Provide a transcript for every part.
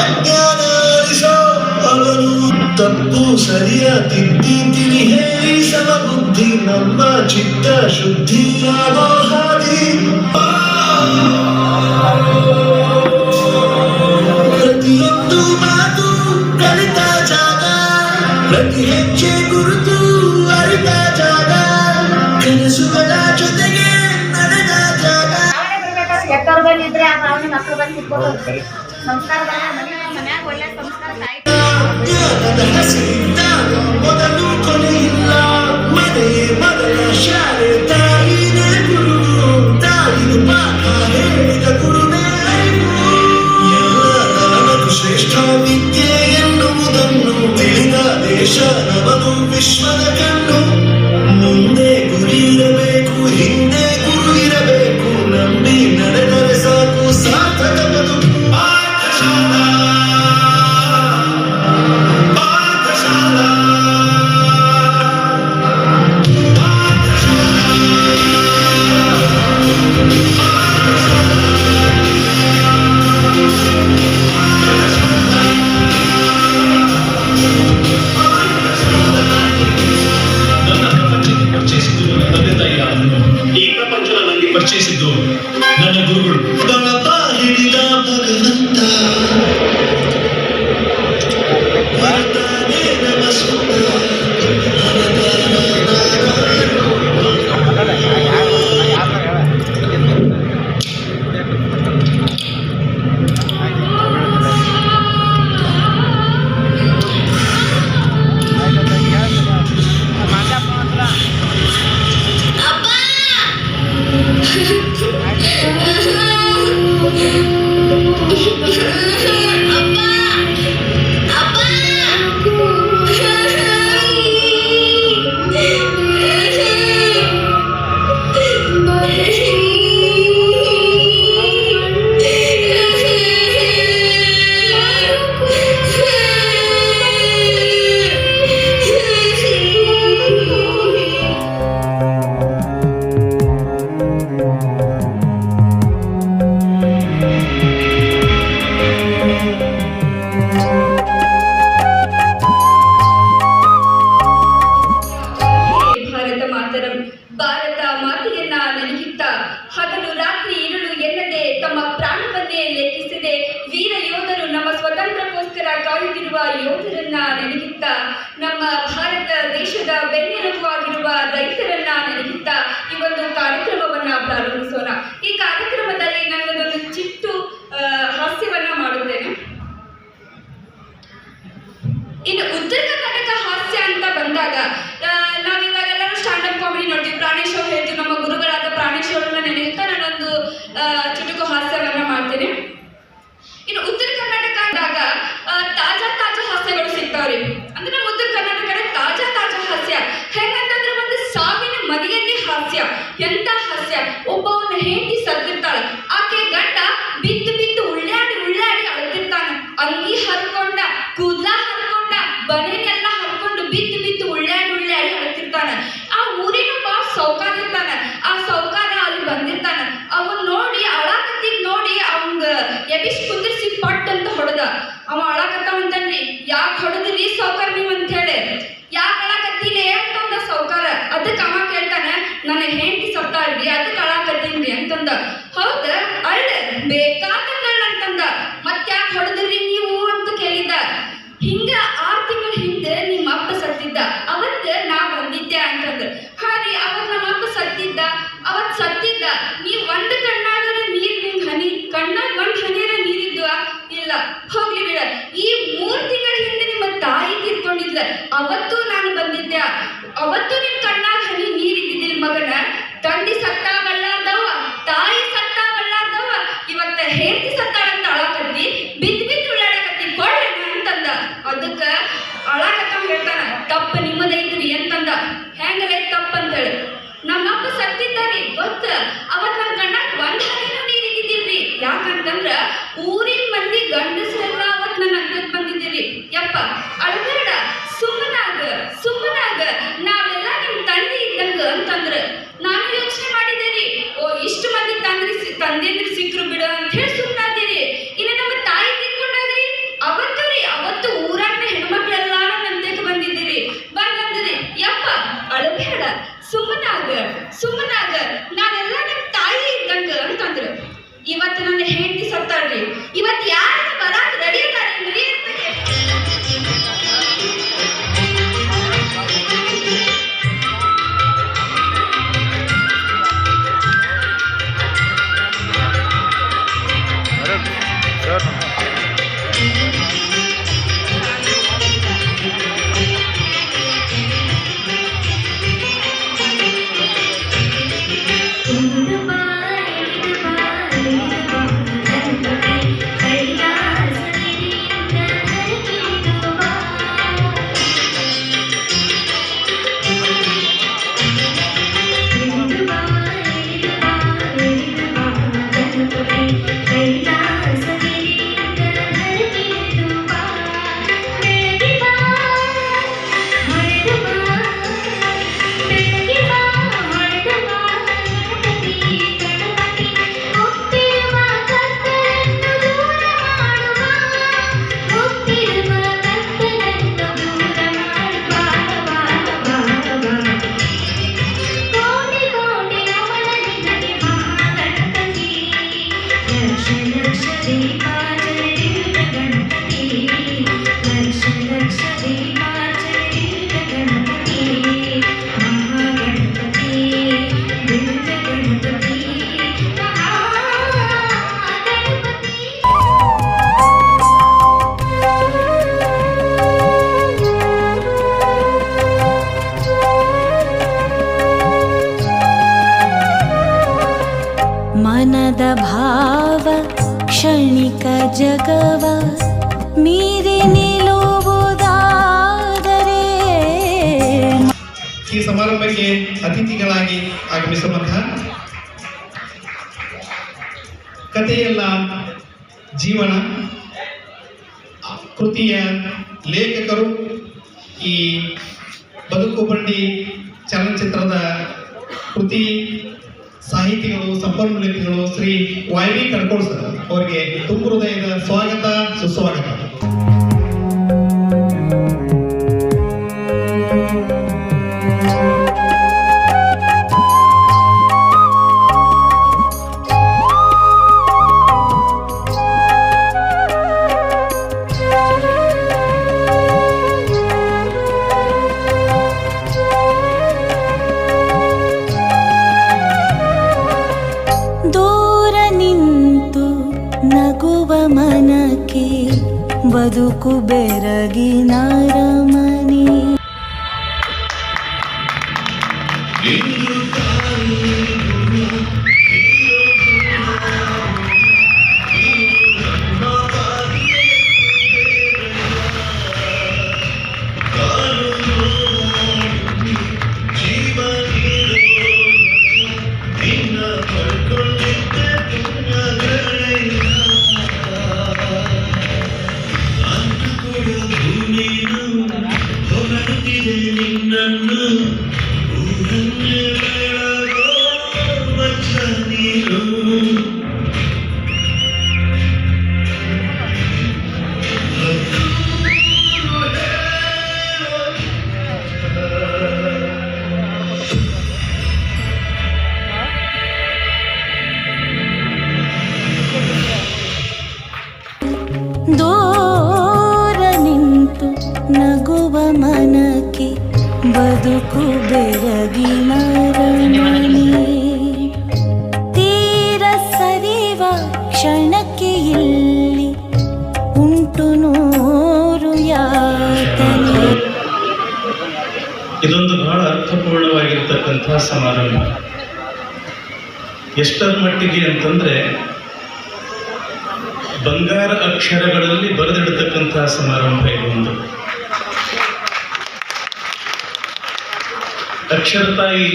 ಅಜ್ಞಾನ ಅರಿಸೋ ಅವನು ತಪ್ಪು ಸರಿಯ ತಿದ್ದಿ ತಿಳಿ ಹೇಳಿ ಸಮಬುದ್ಧಿ ನಮ್ಮ ಚಿತ್ತ ಶುದ್ಧಿ ಆಗೋ ಹಾದಿ ಪ್ರತಿಯೊಂದು ಮಾತು ಕಲಿತ ಜಾಗ ಪ್ರತಿ ಹೆಜ್ಜೆ ಗುರುತು ಅರಿತ ಜಾಗ ಕನಸುಗಳ ಜೊತೆಗೆ ನಡೆದ ಜಾಗ ಎತ್ತರು ಬಂದಿದ್ರೆ ಆ ಭಾವನೆ ಮಕ್ಕಳು ಬಂದಿರ್ಬೋದು ಸಂಸ್ಕಾರ ಮನ್ಯಾಗ ಒಳ್ಳೆ ಸಂಸ್ಕಾರ ಮೊದಲು ಕೊನೆಯಿಲ್ಲ ಮನೆಯೇ ಮೊದಲ ಶಾಲೆ ತಾಯಿನೇ ಗುರು ತಾಯಿಗೆ ಪಾಠ ಹೇಳಿದ ಗುರುವೇ ಎಲ್ಲ ನಮಗೂ ಶ್ರೇಷ್ಠ ವಿದ್ಯೆ ಎನ್ನುವುದನ್ನು ತಿಳಿದ ದೇಶ ನಮದು ವಿಶ್ವದ ಕಣ್ಣು ಮುಂದೆ ಗುರಿ ಇರಬೇಕು ಹಿಂದೆ ಗುರು ಇರಬೇಕು ನಂಬಿ ನಡೆದರೆ ಸಾಕು ಸಾರ್ಥಕ ಬದುಕು ಪರಿಚಯಿಸಿದ್ದು ನನ್ನ ಗುರುಗಳು ದೊಳಪ ಹಿಡಿದ ಭಗವಂತ ಬರ್ತಾನೆ ನಮ್ಮ ಸುತ್ತ ಭಾರತ ಮಾತೆಯನ್ನ ನೆನಪಿತ್ತ ಹಗಲು ರಾತ್ರಿ ಇರುಳು ಎನ್ನದೆ ತಮ್ಮ ಪ್ರಾಣವನ್ನೇ ಲೆಕ್ಕಿಸದೆ ವೀರ ಯೋಧರು ನಮ್ಮ ಸ್ವತಂತ್ರಕ್ಕೋಸ್ಕರ ಕಾಯುತ್ತಿರುವ ಯೋಧರನ್ನ ನೆನಪಿತ್ತ ನಮ್ಮ ಭಾರತ ದೇಶದ ಬೆನ್ನೆಲುಬು ಆಗಿರುವ ರೈತರನ್ನ ನೆನಪಿತ್ತ ಈ ಒಂದು ಕಾರ್ಯಕ್ರಮವನ್ನ ಪ್ರಾರಂಭಿಸೋಣ. ಈ ಕಾರ್ಯಕ್ರಮದಲ್ಲಿ ನನ್ನದೊಂದು ಚಿಟ್ಟು ಹಾಸ್ಯವನ್ನ ಮಾಡುತ್ತೇನೆ. ಇನ್ನು ಉತ್ತರ ಕರ್ನಾಟಕ ಹಾಸ್ಯ ಅಂತ ಬಂದಾಗ ನಾವಿವಾಗೆಲ್ಲರೂ ಸ್ಟ್ಯಾಂಡಪ್ ಕಾಮಿಡಿ ನೋಡ್ತೀವಿ. ಪ್ರಾಣೇಶ್ ಅವರು ಹೇಳ್ತೀವಿ, ನಮ್ಮ ಗುರುಗಳಾದ ಪ್ರಾಣೇಶ್ ಅವರನ್ನ ನೆನೆಯುತ್ತಾ ನಾನೊಂದು ಚುಟುಕು ಹಾಸ್ಯವನ್ನ ಮಾಡ್ತೇನೆ. ಇನ್ನು ಉತ್ತರ ಕರ್ನಾಟಕ ಅಂದಾಗ ತಾಜಾ ಹಾಸ್ಯಗಳು ಸಿಗ್ತಾವ್ರಿ. ಅಂದ್ರೆ ನಮ್ಮ ಉತ್ತರ ಕರ್ನಾಟಕ ಕಡೆ ತಾಜಾ ಹಾಸ್ಯ ಹೆಂಗಂತಂದ್ರೆ ಒಂದು ಸಾವಿನ ಮನೆಯಲ್ಲಿ ಹಾಸ್ಯ. ಎಂತ ಹಾಸ್ಯ! ಒಬ್ಬವನ್ನ ಹೆಂಡತಿ ಸತ್ತಿರ್ತಾಳ, ಆಕೆ ಗಂಡ ಬಿದ್ದು ಉಳ್ಳಾಡಿ ಅಳತಿರ್ತಾನ. ಅಂಗಿ ಹರ್ಕೊಂಡ, ಕೂದಲ ಹರ್ಕೊಂಡ, ಬನೇನೆಲ್ಲ ಹರ್ಕೊಂಡು ಬಿದ್ದು ಉಳ್ಳಾಡಿ ಅಳತಿರ್ತಾನ. ಆ ಊರಿನೊಬ್ಬ ಸೌಕಾರ ಇರ್ತಾನ. ಆ ಸೌಕಾರ ಅಲ್ಲಿ ಬಂದಿರ್ತಾನ. ಅವನ್ ನೋಡಿ ಅಳಾಕತ್ತಿದ್ ನೋಡಿ ಅವಂಗ ಎಬಿಸ್ ಕುಂದ್ರಿಸಿ ಪಟ್ ಅಂತ ಹೊಡೆದ. ಅವ ಅಳಾಕತ್ತವಂತನ್ರಿ. ಯಾಕೆ ಹೊಡೆದ್ರಿ ಸೌಕಾರ ನೀವು ಅಂತ ಹೇಳಿ. ಯಾಕೆ ಅಳಾಕತ್ತಿಲೆ ಅಂತಂದ ಸೌಕಾರ. ಅದಕ್ಕೆ ಅವ ಕೇಳ್ತಾನ, ನನ್ನ ಹೆಂಡತಿ ಸತ್ತಾಳ್ರಿ ಅದಕ್ಕೆ ಅಳಾಕತ್ತೀನ್ರಿ ಅಂತಂದ. ಹೌದ ಅಳ್ಳ ಬೇಕಾದಂಗಳ ಅಂತಂದ. ಮತ್ತ್ಯಾಕೆ ಹೊಡೆದ್ರಿ ನೀವು ಅಂತ ಕೇಳಿದ. ಹಿಂಗ 6 ತಿಂಗಳ ಹಿಂದೆ ನಿಮ್ಮ ಅಪ್ಪ ಸತ್ತಿದ್ದ, ಅವತ್ತ ನಾ ಬಂದಿದ್ದೆ ಅಂತಂದ್ರ. ಹಾರಿ ಅವತ್ ನಮ್ಮ ಅಪ್ಪ ಸತ್ತಿದ್ದ ನೀವ್ ಒಂದ್ ಕಣ್ಣಾಗರ ನೀರ್ ನಿಂಗ್ ಹನಿ ಕಣ್ಣಾಗ ಒಂದ್ ಹನಿಯರ ನೀರಿದ್ವ ಇಲ್ಲ ಹೋಗ್ಲಿ ಬಿಡ. ಈ 3 ತಿಂಗಳ ಹಿಂದೆ ನಿಮ್ಮ ತಾಯಿ ತೀರ್ಕೊಂಡಿದ್ಲ, ಅವತ್ತು ನಾನು ಬಂದಿದ್ದೆ. ಅವತ್ತು ನಿಮ್ ಕಣ್ಣಾಗ ಹನಿ ನೀರಿದ್ದಿದ್ದಿಲ್ ಮಗನ. ತಂದಿ ಸತ್ತಾಗಲ್ಲಾರ್ದವ, ತಾಯಿ ಸತ್ತಾಗಲ್ಲಾರ್ದವ, ಇವತ್ತ ಹೆಂಡತಿ ಸತ್ತಾಳಂತ ಅಳಕತ್ತಿ ಬಿದ್ದು ಉಳ್ಳಾಡಕತ್ತಿ ಕೊಡ್ಲೇನ ಅಂತಂದ. ಅದಕ್ಕ ಅಳಕತ್ತ ಹೇಳ್ತಾನ, ತಪ್ಪ ನಿಮ್ಮದೈತ್ರಿ ಅಂತಂದ. ಹೆಂಗಲೇ ತಪ್ಪ ಅಂತೇಳಿ. ನಮ್ಮಪ್ಪ ಸತ್ತಿದ್ದಾರಿ ಗೊತ್ತ. ಅವತ್ ನನ್ನ ಗಂಡಾಗ ಒಂದ್ ಹನಿನೂ ನೀರಿದ್ದಿದ್ದಿಲ್ರಿ. ಯಾಕಂತಂದ್ರ ಊರಿನ ಮಂದಿ ಗಂಡಸರೆಲ್ಲ ಅವತ್ ನನ್ನ ಅಂಗಕ್ಕೆ ಬಂದಿದ್ದೀರಿ. ಯಪ್ಪ ಅಳ್ಬೇಡ, ಸುಮ್ಮನಾಗ ನಾವೆಲ್ಲ ನಿಮ್ ತಂದೆ ಇದ್ದಂಗ ಅಂತಂದ್ರ. ನಾನು ಯೋಚನೆ ಮಾಡಿದೇರಿ, ಇಷ್ಟು ಮಂದಿ ತಂದೇಂದ್ರಿ ಸಿಕ್ರು ಬಿಡ ಅಂತ ಹೇಳಿ ಸುಮ್ಮನಾದಿರಿ. ಇನ್ನು ನಮ್ಮ ತಾಯಿ ತಿಳ್ಕೊಂಡಾದ್ರಿ, ಪ್ರಭಾವ ಕ್ಷಣಿಕ ಜಗವ ಮೀರಿ ನಿಲ್ಲುವುದಾದರೆ. ಈ ಸಮಾರಂಭಕ್ಕೆ ಅತಿಥಿಗಳಾಗಿ ಆಗಮಿಸುವಂತಹ ಕಥೆಯಲ್ಲ ಜೀವನ ಕೃತಿಯ ಲೇಖಕರು, ಈ ಬದುಕು ಬಂಡಿ ಚಲನಚಿತ್ರದ ಕೃತಿ ಸಾಹಿತಿಗಳು, ಸಂಪನ್ಮೂಲಗಳು ಶ್ರೀ YV ಕಡ್ಕೋಳ್ ಸರ್ ಅವರಿಗೆ ತುಂಬ ಹೃದಯದ ಸ್ವಾಗತ, ಸುಸ್ವಾಗತ. ದೂರ ನಿಂತು ನಗುವ ಮನಕ್ಕೆ ಬದುಕು ಬೆರಗಿನ ರಮಣಿ. ದೂರ ನಿಂತು ನಗುವ ಮನಕ್ಕೆ ಬದುಕು ಬೆರಗಿನ ರಮಣಿ. ತೀರ ಸರಿವ ಕ್ಷಣಕ್ಕೆ ಇಲ್ಲಿ ಉಂಟು ನೂರು ಯಾತನೆ. ಇದೊಂದು ಬಹಳ ಅರ್ಥಪೂರ್ಣವಾಗಿರ್ತಕ್ಕಂಥ ಸಮಾರಂಭ. ಎಷ್ಟರ ಮಟ್ಟಿಗೆ ಅಂತಂದ್ರೆ ಬಂಗಾರ ಅಕ್ಷರಗಳಲ್ಲಿ ಬರೆದಿಡತಕ್ಕಂತಹ ಸಮಾರಂಭ ಇದೊಂದು. ಅಕ್ಷರ ತಾಯಿ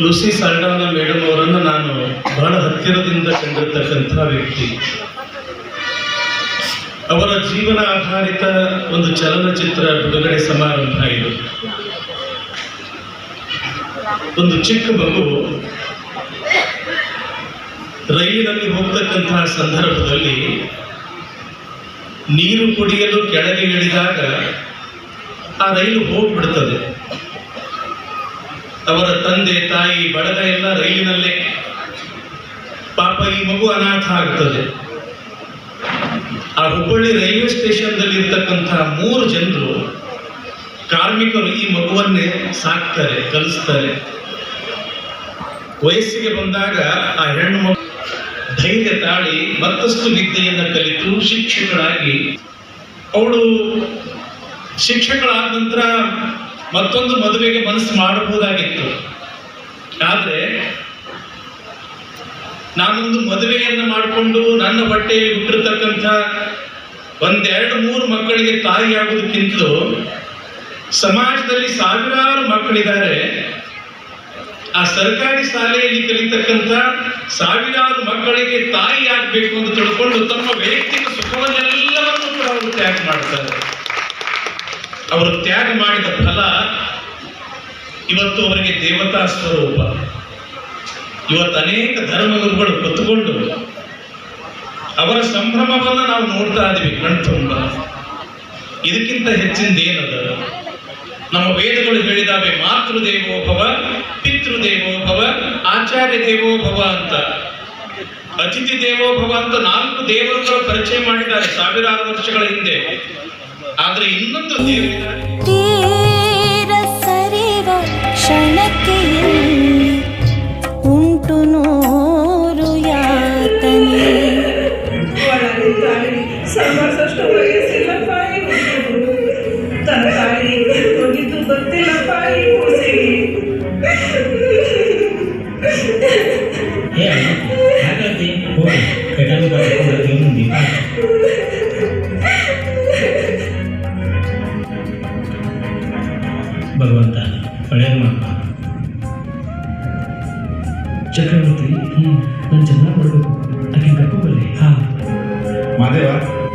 ಲೂಸಿ ಸಾಲ್ಡಾನಾ ಮೇಡಮ್ ಅವರನ್ನು ನಾನು ಬಹಳ ಹತ್ತಿರದಿಂದ ಕಂಡಿರ್ತಕ್ಕಂಥ ವ್ಯಕ್ತಿ. ಅವರ ಜೀವನ ಆಧಾರಿತ ಒಂದು ಚಲನಚಿತ್ರ ಬಿಡುಗಡೆ ಸಮಾರಂಭ ಇದು. ಒಂದು ಚಿಕ್ಕ ಮಗು ರೈಲಿನಲ್ಲಿ ಹೋಗ್ತಕ್ಕಂತಹ ಸಂದರ್ಭದಲ್ಲಿ ನೀರು ಕುಡಿಯಲು ಕೆಳಗೆ ಇಳಿದಾಗ ಆ ರೈಲು ಹೋಗ್ಬಿಡ್ತದೆ. ಅವರ ತಂದೆ ತಾಯಿ ಬಳಗ ಎಲ್ಲ ರೈಲಿನಲ್ಲೇ. ಪಾಪ ಈ ಮಗು ಅನಾಥ ಆಗ್ತದೆ. ಆ ಹುಬ್ಬಳ್ಳಿ ರೈಲ್ವೆ ಸ್ಟೇಷನ್ದಲ್ಲಿ ಇರ್ತಕ್ಕಂತಹ 3 ಜನರು ಕಾರ್ಮಿಕರು ಈ ಮಗುವನ್ನೇ ಸಾಕ್ತಾರೆ, ಕಲಿಸ್ತಾರೆ. ವಯಸ್ಸಿಗೆ ಬಂದಾಗ ಆ ಹೆಣ್ಣು ಮಗು ಧೈರ್ಯ ತಾಳಿ ಮತ್ತಷ್ಟು ವಿದ್ಯೆಯನ್ನು ಕಲಿತು ಶಿಕ್ಷಕರಾಗಿ, ಅವಳು ಶಿಕ್ಷಕಳಾದ ನಂತರ ಮತ್ತೊಂದು ಮದುವೆಗೆ ಮನಸ್ಸು ಮಾಡಬಹುದಾಗಿತ್ತು. ಆದರೆ ನಾನೊಂದು ಮದುವೆಯನ್ನು ಮಾಡಿಕೊಂಡು ನನ್ನ ಹೊಟ್ಟೆಯಲ್ಲಿ ಹುಟ್ಟಿರ್ತಕ್ಕಂಥ 1-2-3 ಮಕ್ಕಳಿಗೆ ತಾಯಿಯಾಗುವುದಕ್ಕಿಂತಲೂ ಸಮಾಜದಲ್ಲಿ ಸಾವಿರಾರು ಮಕ್ಕಳಿದ್ದಾರೆ. ಆ ಸರ್ಕಾರಿ ಶಾಲೆಯಲ್ಲಿ ಕಲಿತಕ್ಕಂಥ ಸಾವಿರಾರು ಮಕ್ಕಳಿಗೆ ತಾಯಿ ಆಗಬೇಕು ಅಂತ ತಿಳ್ಕೊಂಡು ತಮ್ಮ ವೈಯಕ್ತಿಕ ಸುಖವನ್ನೆಲ್ಲವನ್ನು ಕೂಡ ಅವರು ತ್ಯಾಗ ಮಾಡ್ತಾರೆ. ಅವರು ತ್ಯಾಗ ಮಾಡಿದ ಫಲ ಇವತ್ತು ಅವರಿಗೆ ದೇವತಾ ಸ್ವರೂಪ. ಇವತ್ತು ಅನೇಕ ಧರ್ಮಗುರುಗಳು ಹೊತ್ತುಕೊಂಡು ಅವರ ಸಂಭ್ರಮವನ್ನು ನಾವು ನೋಡ್ತಾ ಇದ್ದೀವಿ ಕಣ್ತುಂಬ. ಇದಕ್ಕಿಂತ ಹೆಚ್ಚಿಂದೇನದ? ನಮ್ಮ ವೇದಗಳು ಹೇಳಿದಾವೆ, ಮಾತೃದೇವೋ ಭವ, ಪಿತೃದೇವೋ ಭವ, ಆಚಾರ್ಯ ದೇವೋ ಭವ ಅಂತ. ಅತಿಥಿ ದೇವೋ ಭವ ಅಂತ 4 ದೇವರುಗಳ ಪರಿಚಯ ಮಾಡಿದ್ದಾರೆ ಸಾವಿರಾರು ವರ್ಷಗಳ ಹಿಂದೆ. ಆದ್ರೆ ಇನ್ನೊಂದು ದೇವರಿದ್ದಾರೆ. ತೀರ ಸರಿವ ಕ್ಷಣಕ್ಕೆ ಉಂಟು ನೂರು ಯಾತನೆ. ಸಂವರ್ಷಷ್ಟು ವಯಸ್ಸಿಲ್ಲಪ್ಪ ಈ ಹುಡುಗರು. ತನ್ನ ತಾಯಿ ಹೋಗಿದ್ದು ಗೊತ್ತಿಲ್ಲಪ್ಪ ಈ ಕೂಸಿಗೆ. ಮಾದೇವ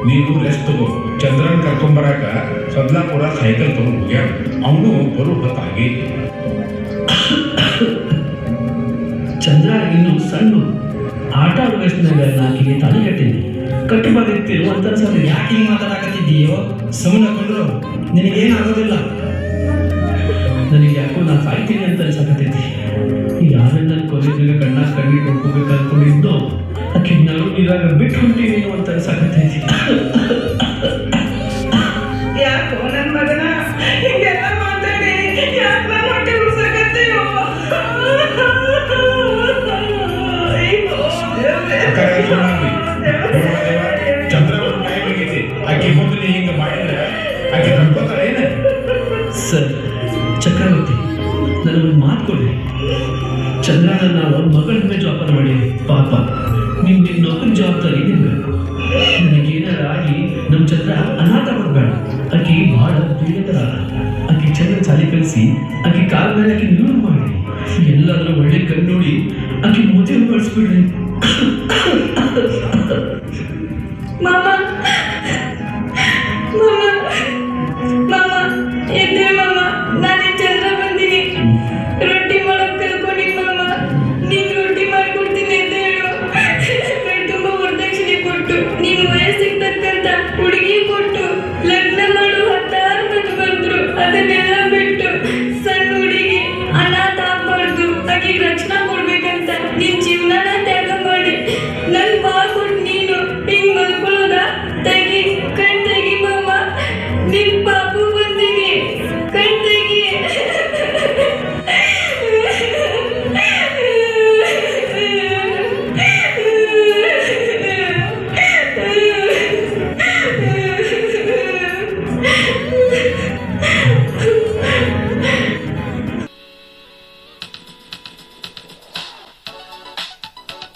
ನೀನು ರೆಸ್ಟ್ ತಗೋ. ಚಂದ್ರನ್ ಕರ್ಕೊಂಬರಾಕ ಸದ್ಲಾಪುರ ಸೈಕಲ್ ತಗೊಂಡು ಹೋಗ್ಯಾನ. ಅವನು ಬರು ಹೊತ್ತಾಗಿ. ಚಂದ್ರ ಇನ್ನು ಸಣ್ಣ ಆಟ ಆಡುವ ವಯಸ್ಸಿನಾಗ ನಾಕಿಗೆ ತಲೆ ಕಟ್ಟಿದ್ದೆ. ಕಟ್ಟಬಾರ್ದಿರ್ತಿರು ಅಂತ ಅನ್ಸೋದು. ಯಾಕೆ ಹಿಂಗೆ ಮಾತಾಡಕತ್ತಿದ್ದೀಯೋ? ಸುಮ್ಮನೆ ಕೊಂಡ್ರು ನಿನಗೇನಾಗೋದಿಲ್ಲ. ನನಗೆ ಯಾಕೋ ನಾನು ಸಾಯ್ತೀನಿ ಅಂತ ಅನ್ಸಕತ್ತೈತಿ. ಈಗ ಆಮೇಲೆ ನನ್ನ ಕಾಲೇಜಿಗೆ ಕಣ್ಣಾಗ ಕಣ್ಣಿಟ್ಟು ಹೋಗ್ಬೇಕು ಅನ್ಕೊಂಡಿದ್ದು ಆಕೆ ನಾವು ಇವಾಗ ಬಿಟ್ಟು ಹೊಂಟೀನಿ ಅಂತ ಅನ್ಸಕತ್ತೈತಿ. ಯಾಕೋ ನನ್ನ ಮಗನ ಹಿಂಗೆಲ್ಲ ಮಾತಾಡಿ ಯಾಕೆ ನನ್ನ ಹೊಟ್ಟೆ ಉಳ್ಸಕತ್ತೀಯೋ? ಚಂದ್ರ ಒಂದು ಟೈಮ್ ಆಗೈತಿ. ಆಕೆ ಮುಂದೆ ನೀ ಹಿಂಗೆ ಮಾಡಿದ್ರೆ ಆಕೆ ತಡ್ಕೋತಾಳೆ ಏನ? ಸರ್ ಚಕ್ರವರ್ತಿ, ನನಗೊಂದು ಮಾತು ಕೊಡಿ. ಚಂದ್ರನ ನಾವು ಮಗಳ ಮೇಲೆ ಜವಾಬ್ದಾರಿ ಮಾಡೀವಿ. ಪಾಪ ನಿಮ್ಮ ನೌಕರಿ ಜವಾಬ್ದಾರಿ ನಿಮ್ಗೆ. ನನಗೇನಾರ ಆಗಿ ನಮ್ಮ ಚಂದ್ರ ಅನಾಥ ಮಾಡಬೇಡ. ಆಕೆ ಭಾಳ ಪ್ರಿಯತರ. ಆಕೆ ಚಂದ್ರ ಚಾಲಿ ಕಲಿಸಿ ಆಕೆ ಕಾಲ ಮೇಲೆ ಆಕೆ ನಿಲುವು ಮಾಡಿ ಎಲ್ಲಾದ್ರೂ ಒಳ್ಳೆ ಕಣ್ಣು ನೋಡಿ ಆಕೆ ಮದುವೆ ಮಾಡಿಸ್ಬಿಡ್ರಿ. ಮಾಮ